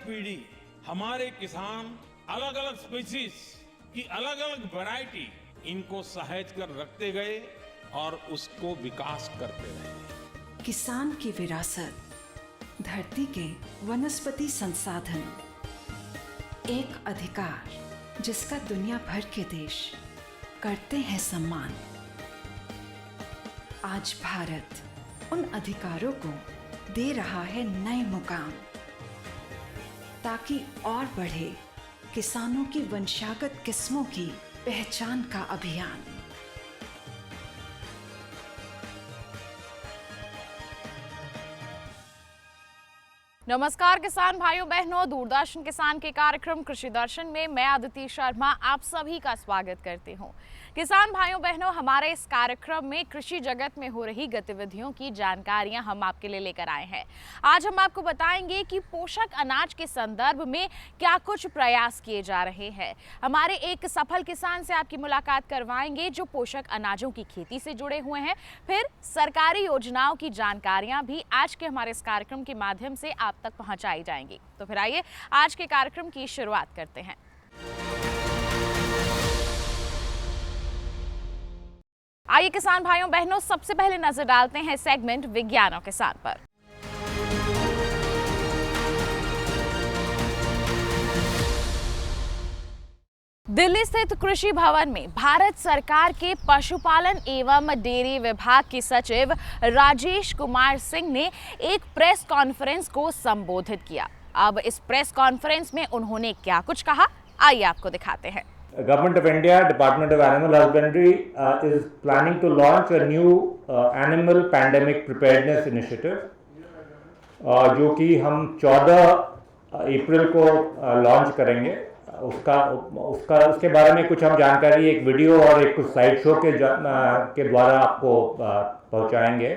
पीढ़ी हमारे किसान अलग अलग स्पीसीज की अलग अलग वैरायटी इनको सहेज कर रखते गए और उसको विकास करते रहे। किसान की विरासत, धरती के वनस्पति संसाधन, एक अधिकार जिसका दुनिया भर के देश करते हैं सम्मान। आज भारत उन अधिकारों को दे रहा है नए मुकाम, ताकि और बढ़े किसानों की वंशागत किस्मों की पहचान का अभियान। नमस्कार किसान भाइयों बहनों, दूरदर्शन किसान के कार्यक्रम कृषि दर्शन में मैं अदिति शर्मा आप सभी का स्वागत करती हूं। किसान भाइयों बहनों, हमारे इस कार्यक्रम में कृषि जगत में हो रही गतिविधियों की जानकारियां हम आपके लिए लेकर आए हैं। आज हम आपको बताएंगे कि पोषक अनाज के संदर्भ में क्या कुछ प्रयास किए जा रहे हैं। हमारे एक सफल किसान से आपकी मुलाकात करवाएंगे जो पोषक अनाजों की खेती से जुड़े हुए हैं। फिर सरकारी योजनाओं की जानकारियां भी आज के हमारे इस कार्यक्रम के माध्यम से आप तक पहुंचाई जाएंगी। तो फिर आइए आज के कार्यक्रम की शुरुआत करते हैं। आइए किसान भाइयों बहनों, सबसे पहले नजर डालते हैं सेगमेंट विज्ञान और किसान पर। दिल्ली स्थित कृषि भवन में भारत सरकार के पशुपालन एवं डेयरी विभाग के सचिव राजेश कुमार सिंह ने एक प्रेस कॉन्फ्रेंस को संबोधित किया। अब इस प्रेस कॉन्फ्रेंस में उन्होंने क्या कुछ कहा, आइए आपको दिखाते हैं। Government of India, Department of Animal Husbandry is planning to launch a new animal pandemic preparedness initiative, जो कि हम 14 अप्रैल को लॉन्च करेंगे। उसके बारे में कुछ हम जानकारी एक वीडियो और एक कुछ साइड शो के द्वारा आपको पहुंचाएंगे।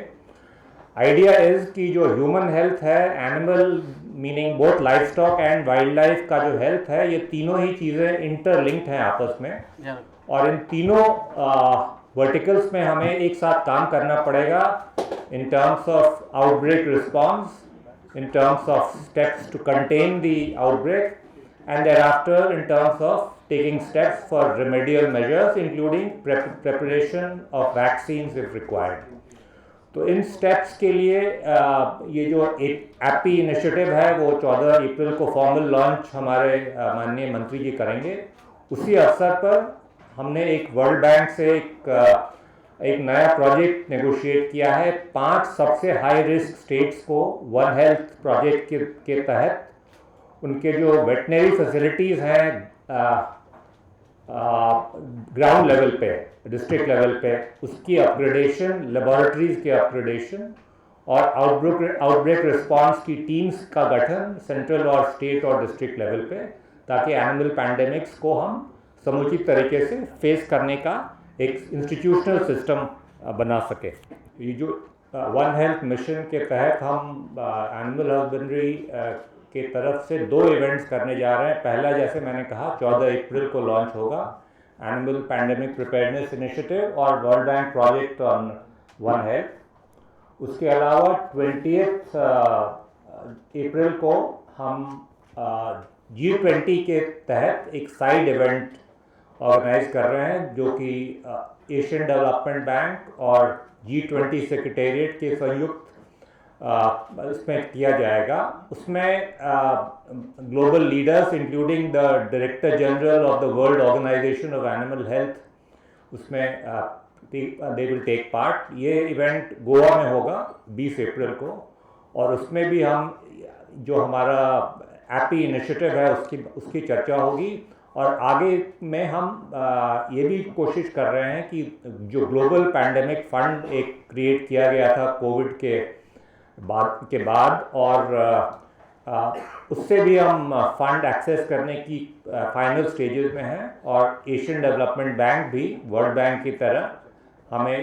आइडिया इज कि जो ह्यूमन हेल्थ है, animal meaning both life stock and wild life का जो हेल्थ है, ये तीनों ही चीज़ें इंटरलिंक्ड हैं आपस में, और इन तीनों वर्टिकल्स में हमें एक साथ काम करना पड़ेगा in terms of outbreak response, in terms of steps to contain the outbreak, and thereafter in terms of taking steps for remedial measures including preparation of vaccines if required. तो इन स्टेप्स के लिए ये जो एक एपी इनिशिएटिव है वो 14 अप्रैल को formal launch हमारे माननीय मंत्री जी करेंगे। उसी अवसर पर हमने एक वर्ल्ड बैंक से एक नया प्रोजेक्ट नेगोशिएट किया है। 5 सबसे हाई रिस्क स्टेट्स को वन हेल्थ प्रोजेक्ट के तहत उनके जो वेटनरी फैसिलिटीज़ हैं ग्राउंड लेवल पे, डिस्ट्रिक्ट लेवल पे, उसकी अपग्रेडेशन, लेबोरेटरीज के अपग्रेडेशन और आउटब्रेक रिस्पांस की टीम्स का गठन सेंट्रल और स्टेट और डिस्ट्रिक्ट लेवल पे, ताकि एनिमल पैंडेमिक्स को हम समुचित तरीके से फेस करने का एक इंस्टीट्यूशनल सिस्टम बना सके। ये जो वन हेल्थ मिशन के तहत हम एनिमल हस्बेंड्री के तरफ से 2 इवेंट्स करने जा रहे हैं। पहला, जैसे मैंने कहा, 14 अप्रैल को लॉन्च होगा एनिमल पैंडेमिक प्रिपेयरनेस इनिशिएटिव और world bank project on one health. उसके अलावा 20 अप्रैल को हम G20 के तहत एक साइड इवेंट ऑर्गेनाइज कर रहे हैं, जो कि एशियन डेवलपमेंट बैंक और G20 सेक्रेटेरिएट के संयुक्त इसमें किया जाएगा। उसमें global leaders including the director general of the world organisation of animal health उसमें दे विल टेक पार्ट। ये इवेंट गोवा में होगा 20 अप्रैल को, और उसमें भी हम जो हमारा एपी इनिशिएटिव है उसकी चर्चा होगी। और आगे में हम ये भी कोशिश कर रहे हैं कि जो ग्लोबल पैंडेमिक फंड एक क्रिएट किया गया था कोविड के बाद और उससे भी हम फंड एक्सेस करने की फाइनल स्टेजेस में हैं, और एशियन डेवलपमेंट बैंक भी वर्ल्ड बैंक की तरह हमें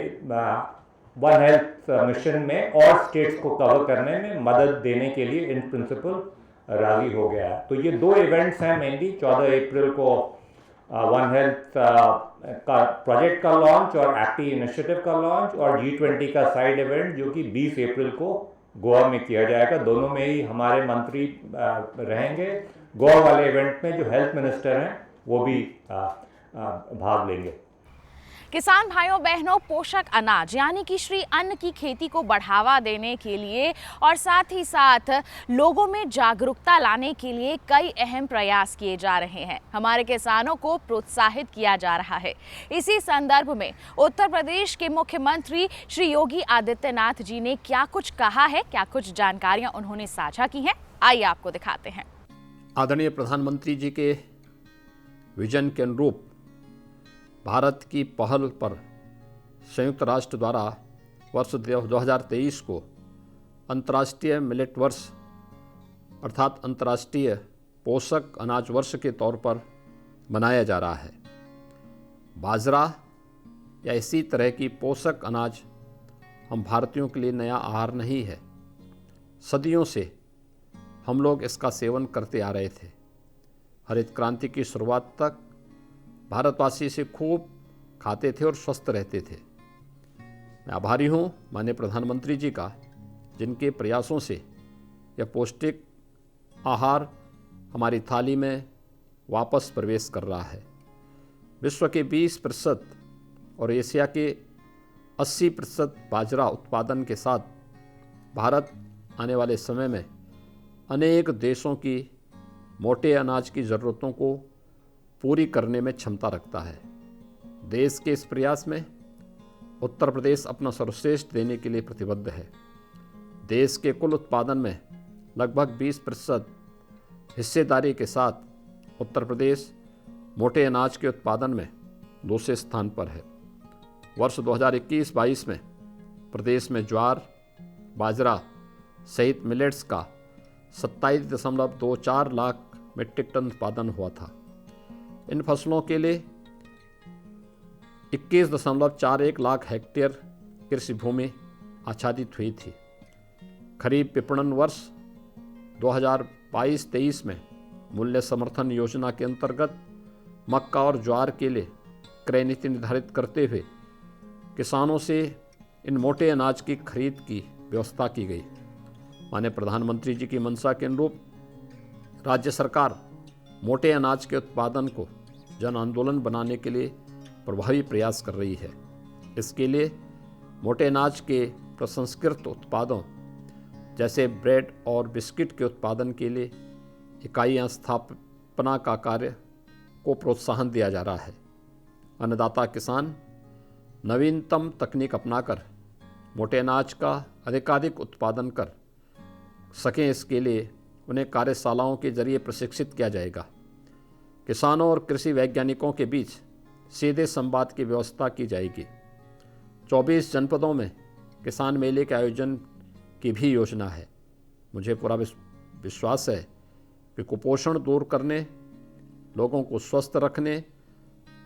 वन हेल्थ मिशन में और स्टेट्स को कवर करने में मदद देने के लिए इन प्रिंसिपल राजी हो गया है। तो ये 2 इवेंट्स हैं मेनली। 14 अप्रैल को वन हेल्थ का प्रोजेक्ट का लॉन्च और एपी इनिशिएटिव का लॉन्च, और G20 का साइड इवेंट जो कि 20 अप्रैल को गोवा में किया जाएगा। दोनों में ही हमारे मंत्री रहेंगे। गोवा वाले इवेंट में जो हेल्थ मिनिस्टर हैं वो भी भाग लेंगे। किसान भाइयों बहनों, पोषक अनाज यानी कि श्री अन्न की खेती को बढ़ावा देने के लिए और साथ ही साथ लोगों में जागरूकता लाने के लिए कई अहम प्रयास किए जा रहे हैं। हमारे किसानों को प्रोत्साहित किया जा रहा है। इसी संदर्भ में उत्तर प्रदेश के मुख्यमंत्री श्री योगी आदित्यनाथ जी ने क्या कुछ कहा है, क्या कुछ जानकारियां उन्होंने साझा की हैं, आइए आपको दिखाते हैं। आदरणीय प्रधानमंत्री जी के विजन के अनुरूप भारत की पहल पर संयुक्त राष्ट्र द्वारा वर्ष 2023 को अंतर्राष्ट्रीय मिलेट वर्ष अर्थात अंतर्राष्ट्रीय पोषक अनाज वर्ष के तौर पर मनाया जा रहा है। बाजरा या इसी तरह की पोषक अनाज हम भारतीयों के लिए नया आहार नहीं है। सदियों से हम लोग इसका सेवन करते आ रहे थे। हरित क्रांति की शुरुआत तक भारतवासी इसे खूब खाते थे और स्वस्थ रहते थे। मैं आभारी हूँ माननीय प्रधानमंत्री जी का, जिनके प्रयासों से यह पौष्टिक आहार हमारी थाली में वापस प्रवेश कर रहा है। विश्व के 20% और एशिया के 80% बाजरा उत्पादन के साथ भारत आने वाले समय में अनेक देशों की मोटे अनाज की ज़रूरतों को पूरी करने में क्षमता रखता है। देश के इस प्रयास में उत्तर प्रदेश अपना सर्वश्रेष्ठ देने के लिए प्रतिबद्ध है। देश के कुल उत्पादन में लगभग 20% हिस्सेदारी के साथ उत्तर प्रदेश मोटे अनाज के उत्पादन में दूसरे स्थान पर है। वर्ष 2021-22 में प्रदेश में ज्वार, बाजरा सहित मिलेट्स का 27.24 लाख मीट्रिक टन उत्पादन हुआ था। इन फसलों के लिए 21.41 लाख हेक्टेयर कृषि भूमि आच्छादित हुई थी। खरीफ विपणन वर्ष 2022-23 में मूल्य समर्थन योजना के अंतर्गत मक्का और ज्वार के लिए क्रय नीति निर्धारित करते हुए किसानों से इन मोटे अनाज की खरीद की व्यवस्था की गई। माननीय प्रधानमंत्री जी की मंशा के अनुरूप राज्य सरकार मोटे अनाज के उत्पादन को जन आंदोलन बनाने के लिए प्रभावी प्रयास कर रही है। इसके लिए मोटे अनाज के प्रसंस्कृत उत्पादों जैसे ब्रेड और बिस्किट के उत्पादन के लिए इकाइयाँ स्थापना का कार्य को प्रोत्साहन दिया जा रहा है। अन्नदाता किसान नवीनतम तकनीक अपनाकर मोटे अनाज का अधिकाधिक उत्पादन कर सकें, इसके लिए उन्हें कार्यशालाओं के जरिए प्रशिक्षित किया जाएगा। किसानों और कृषि वैज्ञानिकों के बीच सीधे संवाद की व्यवस्था की जाएगी। 24 जनपदों में किसान मेले के आयोजन की भी योजना है। मुझे पूरा विश्वास है कि कुपोषण दूर करने, लोगों को स्वस्थ रखने,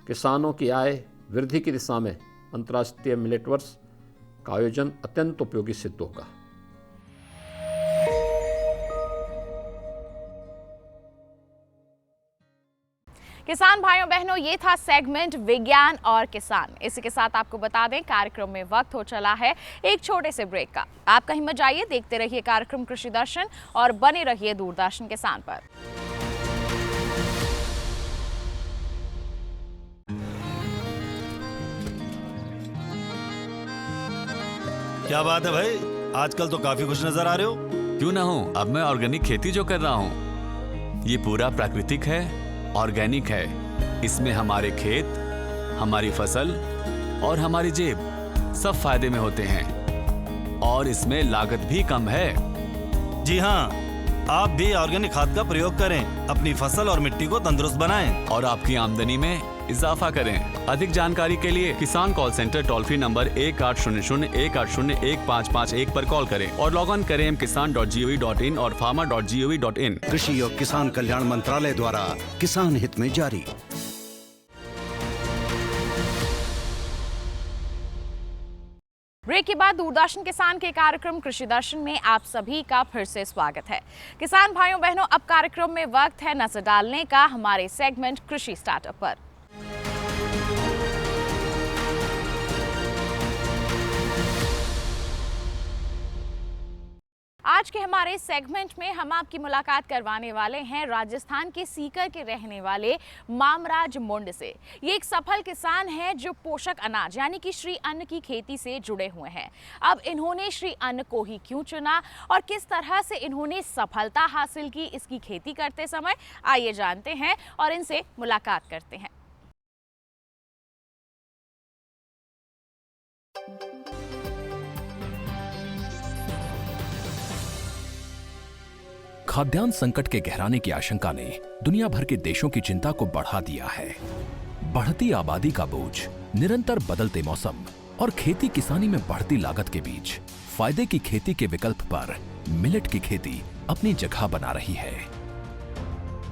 किसानों की आय वृद्धि की दिशा में अंतर्राष्ट्रीय मिलेट वर्ष का आयोजन अत्यंत उपयोगी सिद्ध होगा। किसान भाइयों बहनों, ये था सेगमेंट विज्ञान और किसान। इसी के साथ आपको बता दें कार्यक्रम में वक्त हो चला है एक छोटे से ब्रेक का। आप कहीं मत जाइए, देखते रहिए कार्यक्रम कृषि दर्शन और बने रहिए दूरदर्शन किसान पर। क्या बात है भाई, आजकल तो काफी खुश नजर आ रहे हो। क्यों ना हो, अब मैं ऑर्गेनिक खेती जो कर रहा हूँ ये पूरा प्राकृतिक है, ऑर्गेनिक है। इसमें हमारे खेत, हमारी फसल और हमारी जेब सब फायदे में होते हैं और इसमें लागत भी कम है। जी हाँ, आप भी ऑर्गेनिक खाद का प्रयोग करें, अपनी फसल और मिट्टी को तंदुरुस्त बनाएं और आपकी आमदनी में इजाफा करें। अधिक जानकारी के लिए किसान call centre toll free number 1800-180-1551 पर कॉल करें और लॉग ऑन करें kisan.gov.in और farmer.gov.in। कृषि और किसान कल्याण मंत्रालय द्वारा किसान हित में जारी। ब्रेक के बाद दूरदर्शन किसान के कार्यक्रम कृषि दर्शन में आप सभी का फिर से स्वागत है। किसान भाइयों बहनों, अब कार्यक्रम में वक्त है नजर डालने का हमारे सेगमेंट कृषि स्टार्टअप पर। आज के हमारे सेगमेंट में हम आपकी मुलाकात करवाने वाले हैं राजस्थान के सीकर के रहने वाले मामराज मुंड से। ये एक सफल किसान है जो पोषक अनाज यानी कि श्री अन्न की खेती से जुड़े हुए हैं। अब इन्होंने श्री अन्न को ही क्यों चुना और किस तरह से इन्होंने सफलता हासिल की इसकी खेती करते समय, आइए जानते हैं और इनसे मुलाकात करते हैं। खाद्यान्न संकट के गहराने की आशंका ने दुनिया भर के देशों की चिंता को बढ़ा दिया है। बढ़ती आबादी का बोझ, निरंतर बदलते मौसम और खेती किसानी में बढ़ती लागत के बीच फायदे की खेती के विकल्प पर मिलेट की खेती अपनी जगह बना रही है।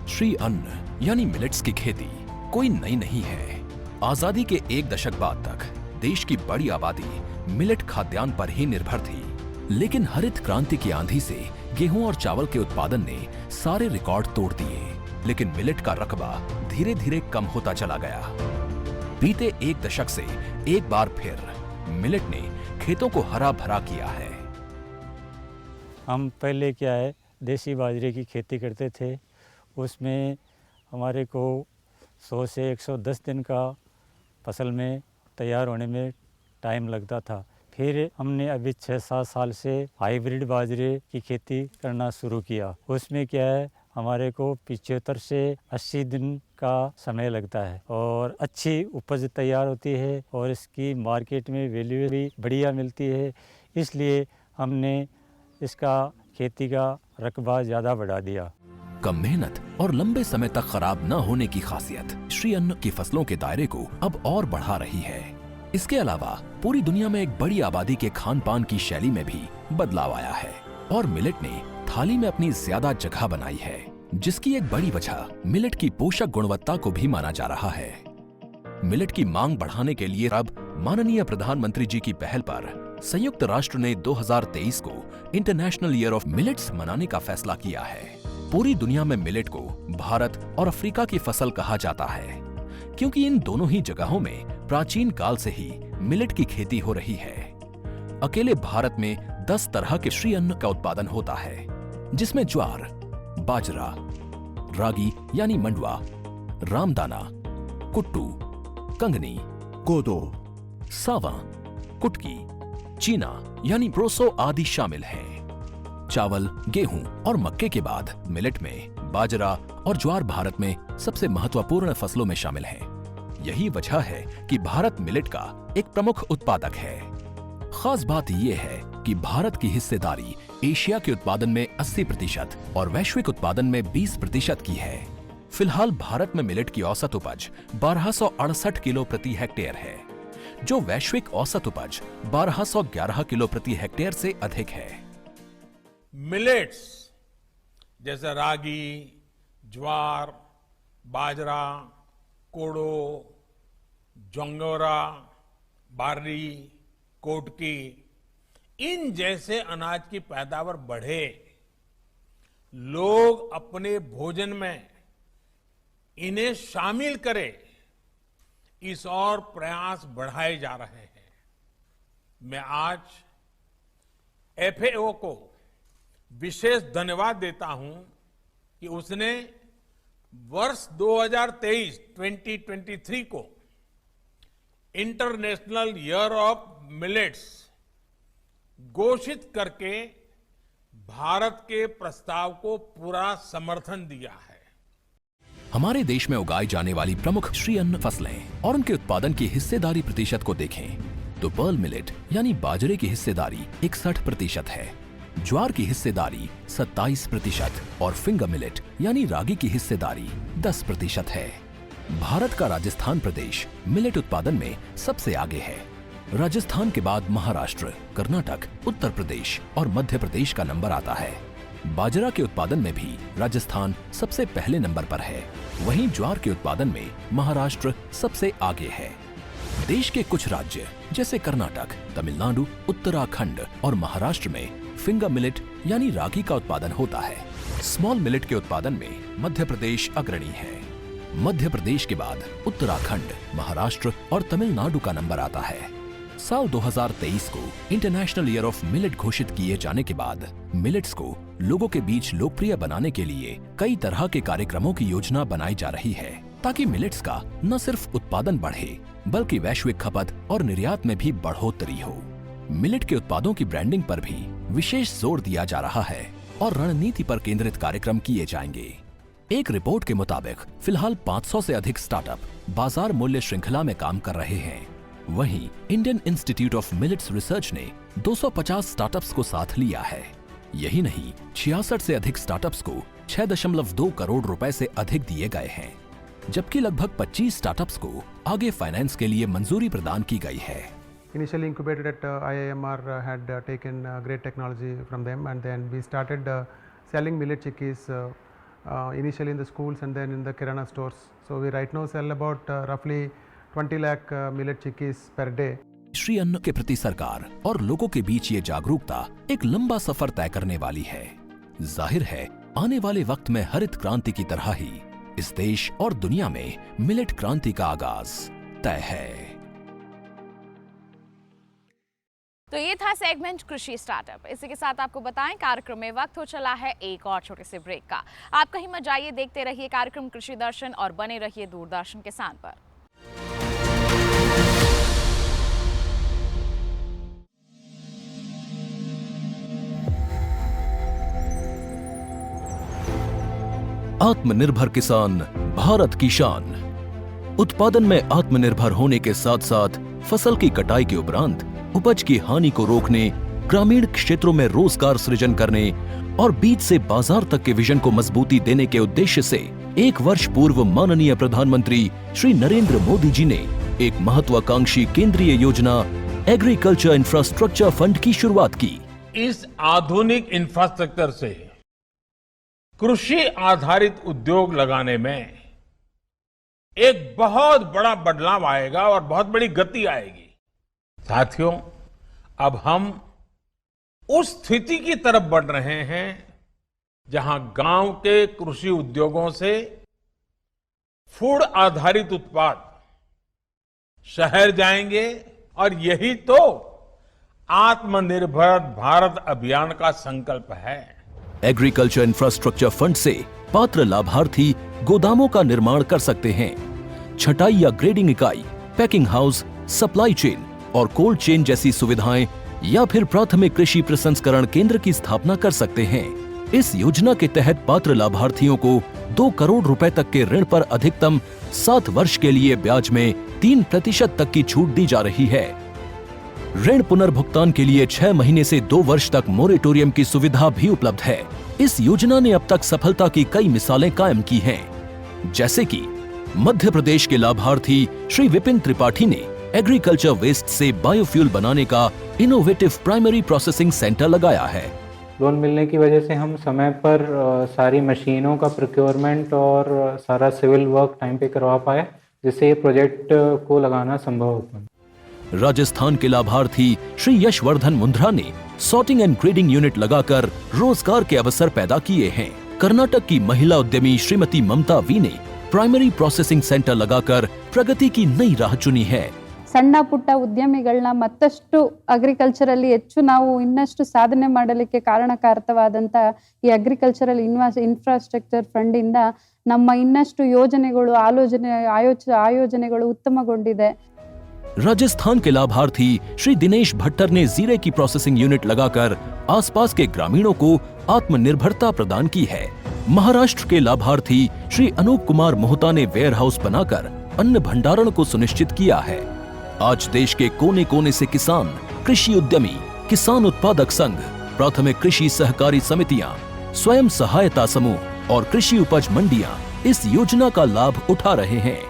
श्री अन्न यानी मिलेट्स की खेती कोई नई नहीं है। आजादी के एक दशक बाद तक देश की बड़ी आबादी मिलेट खाद्यान्न पर ही निर्भर थी, लेकिन हरित क्रांति की आंधी से गेहूं और चावल के उत्पादन ने सारे रिकॉर्ड तोड़ दिए, लेकिन मिलेट का रकबा धीरे धीरे कम होता चला गया। बीते एक दशक से एक बार फिर मिलेट ने खेतों को हरा भरा किया है। हम पहले क्या है देसी बाजरे की खेती करते थे, उसमें हमारे को 100 से 110 दिन का फसल में तैयार होने में टाइम लगता था। फिर हमने अभी 6-7 साल से हाइब्रिड बाजरे की खेती करना शुरू किया। उसमें क्या है हमारे को 75 से 80 दिन का समय लगता है और अच्छी उपज तैयार होती है और इसकी मार्केट में वैल्यू भी बढ़िया मिलती है। इसलिए हमने इसका खेती का रकबा ज़्यादा बढ़ा दिया। कम मेहनत और लंबे समय तक खराब न होने की खासियत श्री अन्न की फसलों के दायरे को अब और बढ़ा रही है। इसके अलावा पूरी दुनिया में एक बड़ी आबादी के खान पान की शैली में भी बदलाव आया है और मिलेट ने थाली में अपनी ज्यादा जगह बनाई है, जिसकी एक बड़ी वजह मिलेट की पोषक गुणवत्ता को भी माना जा रहा है। मिलेट की मांग बढ़ाने के लिए अब माननीय प्रधानमंत्री जी की पहल पर संयुक्त राष्ट्र ने 2023 को इंटरनेशनल ईयर ऑफ मिलेट्स मनाने का फैसला किया है। पूरी दुनिया में मिलेट को भारत और अफ्रीका की फसल कहा जाता है, क्योंकि इन दोनों ही जगहों में प्राचीन काल से ही मिलेट की खेती हो रही है। अकेले भारत में 10 तरह के श्री अन्न का उत्पादन होता है, जिसमें ज्वार, बाजरा, रागी यानी मंडुआ, रामदाना, कुट्टू, कंगनी, कोदो, सावा, कुटकी, चीना यानी प्रोसो आदि शामिल हैं। चावल, गेहूं और मक्के के बाद मिलेट में बाजरा और ज्वार भारत में सबसे महत्वपूर्ण फसलों में शामिल हैं। यही वजह है कि भारत मिलेट का एक प्रमुख उत्पादक है। खास बात यह है कि भारत की हिस्सेदारी एशिया के उत्पादन में 80% और वैश्विक उत्पादन में 20% की है। फिलहाल भारत में मिलेट की औसत उपज 1268 किलो प्रति हेक्टेयर है, जो वैश्विक औसत उपज 1211 किलो प्रति हेक्टेयर से अधिक है। मिलेट्स जैसे रागी, ज्वार, बाजरा, कोडो, जोंगोरा, बार्ली, कोटकी, इन जैसे अनाज की पैदावार बढ़े, लोग अपने भोजन में इन्हें शामिल करें, इस और प्रयास बढ़ाए जा रहे हैं। मैं आज एफएओ को विशेष धन्यवाद देता हूं कि उसने वर्ष 2023 को इंटरनेशनल ईयर ऑफ मिलेट्स घोषित करके भारत के प्रस्ताव को पूरा समर्थन दिया है। हमारे देश में उगाई जाने वाली प्रमुख श्री अन्न फसलें और उनके उत्पादन की हिस्सेदारी प्रतिशत को देखें तो पर्ल मिलेट यानी बाजरे की हिस्सेदारी 61% है, ज्वार की हिस्सेदारी 27% और फिंगर मिलेट यानी रागी की हिस्सेदारी 10% है। भारत का राजस्थान प्रदेश मिलेट उत्पादन में सबसे आगे है। राजस्थान के बाद महाराष्ट्र, कर्नाटक, उत्तर प्रदेश और मध्य प्रदेश का नंबर आता है। बाजरा के उत्पादन में भी राजस्थान सबसे पहले नंबर पर है। वहीं ज्वार के उत्पादन में महाराष्ट्र सबसे आगे है। देश के कुछ राज्य जैसे कर्नाटक, तमिलनाडु, उत्तराखंड और महाराष्ट्र में फिंगर मिलेट यानी रागी का उत्पादन होता है। स्मॉल मिलेट के उत्पादन में मध्य प्रदेश अग्रणी है। मध्य प्रदेश के बाद उत्तराखंड, महाराष्ट्र और तमिलनाडु का नंबर आता है। साल 2023 को इंटरनेशनल ईयर ऑफ मिलेट घोषित किए जाने के बाद मिलेट्स को लोगों के बीच लोकप्रिय बनाने के लिए कई तरह के कार्यक्रमों की योजना बनाई जा रही है, ताकि मिलेट्स का न सिर्फ उत्पादन बढ़े बल्कि वैश्विक खपत और निर्यात में भी बढ़ोतरी हो। मिलेट के उत्पादों की ब्रांडिंग पर भी विशेष जोर दिया जा रहा है और रणनीति पर केंद्रित कार्यक्रम किए जाएंगे। एक रिपोर्ट के मुताबिक फिलहाल 500 से अधिक स्टार्टअप बाजार मूल्य श्रृंखला में काम कर रहे हैं। वहीं Indian institute of millets research ने 250 स्टार्टअप्स को साथ लिया है। यही नहीं, 66 से अधिक स्टार्टअप्स को 6.2 करोड़ रुपए से अधिक दिए गए हैं, जबकि लगभग 25 स्टार्टअप्स को आगे फाइनेंस के लिए मंजूरी प्रदान की गई है। Initially incubated at IIMR had taken great technology from them, and then we started selling millet chikkis initially in the schools and then in the kirana stores. So we right now sell about roughly 20 lakh millet chikkis per day. Shri अन्न के प्रति सरकार और लोगों के बीच ये जागरूकता एक लंबा सफर तय करने वाली है। जाहिर है, आने वाले वक्त में हरित क्रांति की तरह ही इस देश और दुनिया में मिलेट क्रांति का आगाज तय है। तो ये था सेगमेंट कृषि स्टार्टअप। इसी के साथ आपको बताएं, कार्यक्रम में वक्त हो चला है एक और छोटे से ब्रेक का। आप कहीं मत जाइए, देखते रहिए कार्यक्रम कृषि दर्शन और बने रहिए दूरदर्शन किसान पर। आत्मनिर्भर किसान भारत की शान। उत्पादन में आत्मनिर्भर होने के साथ साथ फसल की कटाई के उपरांत उपज की हानि को रोकने, ग्रामीण क्षेत्रों में रोजगार सृजन करने और बीज से बाजार तक के विजन को मजबूती देने के उद्देश्य से 1 वर्ष पूर्व माननीय प्रधानमंत्री श्री नरेंद्र मोदी जी ने एक महत्वाकांक्षी केंद्रीय योजना एग्रीकल्चर इंफ्रास्ट्रक्चर फंड की शुरुआत की। इस आधुनिक इंफ्रास्ट्रक्चर से कृषि आधारित उद्योग लगाने में एक बहुत बड़ा बदलाव आएगा और बहुत बड़ी गति आएगी। साथियों, अब हम उस स्थिति की तरफ बढ़ रहे हैं जहां गांव के कृषि उद्योगों से फूड आधारित उत्पाद शहर जाएंगे और यही तो आत्मनिर्भर भारत अभियान का संकल्प है। एग्रीकल्चर इंफ्रास्ट्रक्चर फंड से पात्र लाभार्थी गोदामों का निर्माण कर सकते हैं, छटाई या ग्रेडिंग इकाई, पैकिंग हाउस, सप्लाई चेन और कोल्ड चेन जैसी सुविधाएं या फिर प्राथमिक कृषि प्रसंस्करण केंद्र की स्थापना कर सकते हैं। इस योजना के तहत पात्र लाभार्थियों को 2 करोड़ रुपए तक के ऋण पर अधिकतम 7 वर्ष के लिए ब्याज में 3% तक की छूट दी जा रही है। ऋण पुनर्भुगतान के लिए 6 महीने से 2 वर्ष तक मोरेटोरियम की सुविधा भी उपलब्ध है। इस योजना ने अब तक सफलता की कई मिसालें कायम की हैं, जैसे कि मध्य प्रदेश के लाभार्थी श्री विपिन त्रिपाठी ने एग्रीकल्चर वेस्ट से बायोफ्यूल बनाने का इनोवेटिव प्राइमरी प्रोसेसिंग सेंटर लगाया है। लोन मिलने की वजह से हम समय पर सारी मशीनों का प्रोक्योरमेंट और सारा सिविल वर्क टाइम पे करवा पाए, जिससे ये प्रोजेक्ट को लगाना संभव हो पाया। राजस्थान के लाभार्थी श्री यशवर्धन मुंद्रा ने सॉर्टिंग एंड ग्रेडिंग यूनिट लगाकर रोजगार के अवसर पैदा किए हैं। कर्नाटक की महिला उद्यमी श्रीमती ममता वी ने प्राइमरी प्रोसेसिंग सेंटर लगाकर प्रगति की नई राह चुनी है। ಸಣ್ಣ ಪುಟ್ಟ ಉದ್ಯಮಿಗಳನ್ನ ಮತ್ತಷ್ಟು ಅಗ್ರಿಕಲ್ಚರಲ್ಲಿ ಹೆಚ್ಚು ನಾವು ಇನ್ನಷ್ಟು ಸಾಧನೆ ಮಾಡಲಿಕ್ಕೆ ಕಾರಣಕಾರಕವಾದಂತ ಈ ಅಗ್ರಿಕಲ್ಚರಲ್ ಇನ್ಫ್ರಾಸ್ಟ್ರಕ್ಚರ್ ಫಂಡ್ ಇಂದ ನಮ್ಮ ಇನ್ನಷ್ಟು ಯೋಜನೆಗಳು ಆಯೋಜನೆಗಳು ಉತ್ತಮಗೊಂಡಿದೆ। राजस्थान के लाभार्थी श्री दिनेश भट्टर ने जीरे की प्रोसेसिंग यूनिट लगाकर आसपास के ग्रामीणों को आत्मनिर्भरता प्रदान की है। महाराष्ट्र के लाभार्थी श्री अनूप कुमार मोहता ने वेयर हाउस बनाकर अन्न भंडारण को सुनिश्चित किया है। आज देश के कोने कोने से किसान, कृषि उद्यमी, किसान उत्पादक संघ, प्राथमिक कृषि सहकारी समितियां, स्वयं सहायता समूह और कृषि उपज मंडियां इस योजना का लाभ उठा रहे हैं।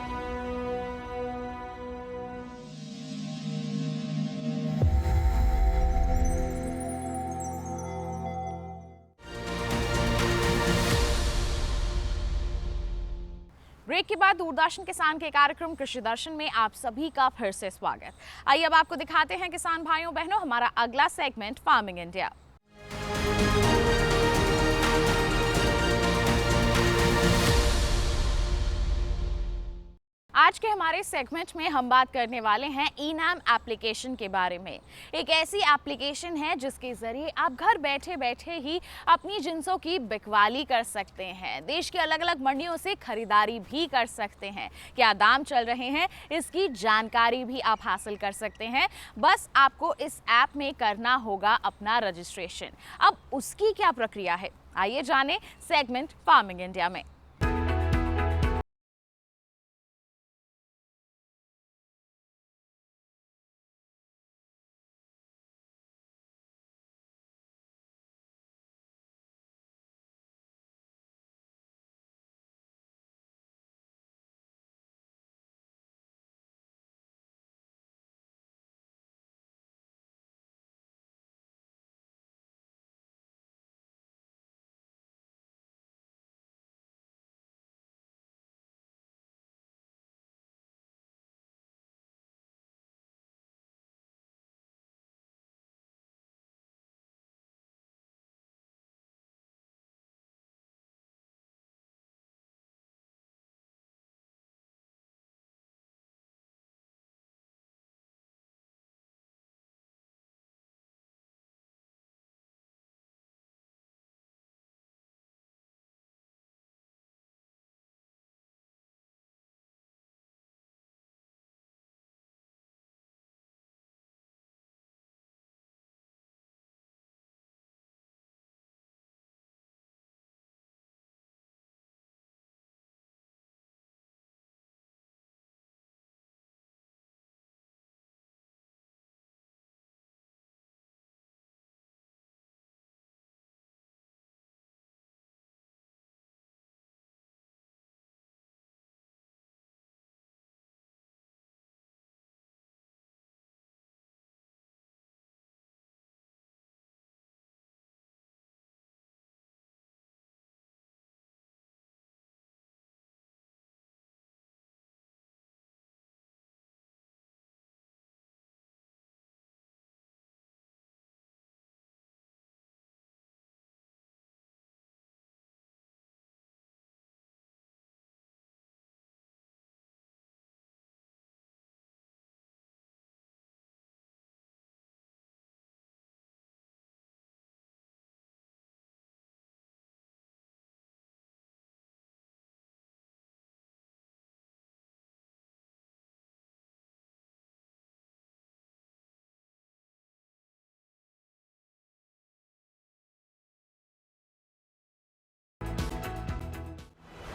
ब्रेक के बाद दूरदर्शन किसान के कार्यक्रम कृषि दर्शन में आप सभी का फिर से स्वागत। आइए अब आपको दिखाते हैं किसान भाइयों बहनों हमारा अगला सेगमेंट फार्मिंग इंडिया। आज के हमारे सेगमेंट में हम बात करने वाले हैं ई-नाम एप्लीकेशन के बारे में। एक ऐसी एप्लीकेशन है जिसके जरिए आप घर बैठे बैठे ही अपनी जिंसों की बिकवाली कर सकते हैं, देश की अलग अलग मंडियों से खरीदारी भी कर सकते हैं, क्या दाम चल रहे हैं इसकी जानकारी भी आप हासिल कर सकते हैं। बस आपको इस ऐप में करना होगा अपना रजिस्ट्रेशन। अब उसकी क्या प्रक्रिया है, आइए जाने सेगमेंट फार्मिंग इंडिया में।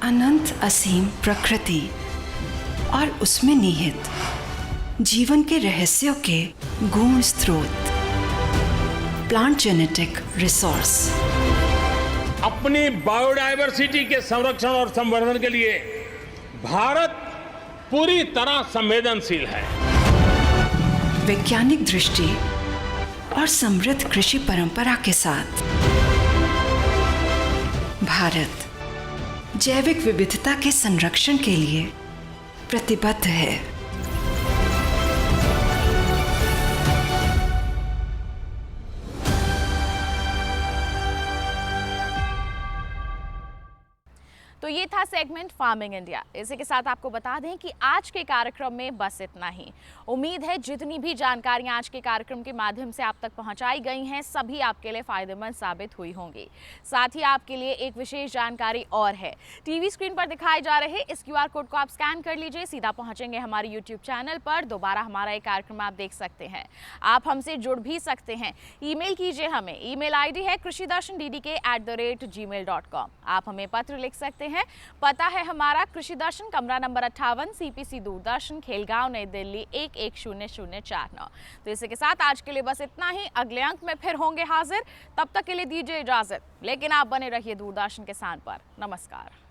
अनंत असीम प्रकृति और उसमें निहित जीवन के रहस्यों के गूढ़ स्रोत, प्लांट जेनेटिक रिसोर्स। अपनी बायोडायवर्सिटी के संरक्षण और संवर्धन के लिए भारत पूरी तरह संवेदनशील है। वैज्ञानिक दृष्टि और समृद्ध कृषि परंपरा के साथ भारत जैविक विविधता के संरक्षण के लिए प्रतिबद्ध है। तो ये था सेगमेंट फार्मिंग इंडिया। इसी के साथ आपको बता दें कि आज के कार्यक्रम में बस इतना ही। उम्मीद है जितनी भी जानकारियां आज के कार्यक्रम के माध्यम से आप तक पहुंचाई गई हैं सभी आपके लिए फायदेमंद साबित हुई होंगी। साथ ही आपके लिए एक विशेष जानकारी और है, टीवी स्क्रीन पर दिखाए जा रहे इस QR कोड को आप स्कैन कर लीजिए, सीधा पहुंचेंगे हमारे YouTube चैनल पर। दोबारा हमारा ये कार्यक्रम आप देख सकते हैं। आप हमसे जुड़ भी सकते हैं, ईमेल कीजिए हमें। ईमेल ID है krishidarshandddk@gmail.com। आप हमें पत्र लिख सकते हैं। पता है हमारा कृषि दर्शन, कमरा नंबर 58, CPC दूरदर्शन, खेलगांव, नई दिल्ली 110049। तो इसी के साथ आज के लिए बस इतना ही। अगले अंक में फिर होंगे हाजिर, तब तक के लिए दीजिए इजाजत, लेकिन आप बने रहिए दूरदर्शन किसान पर। नमस्कार।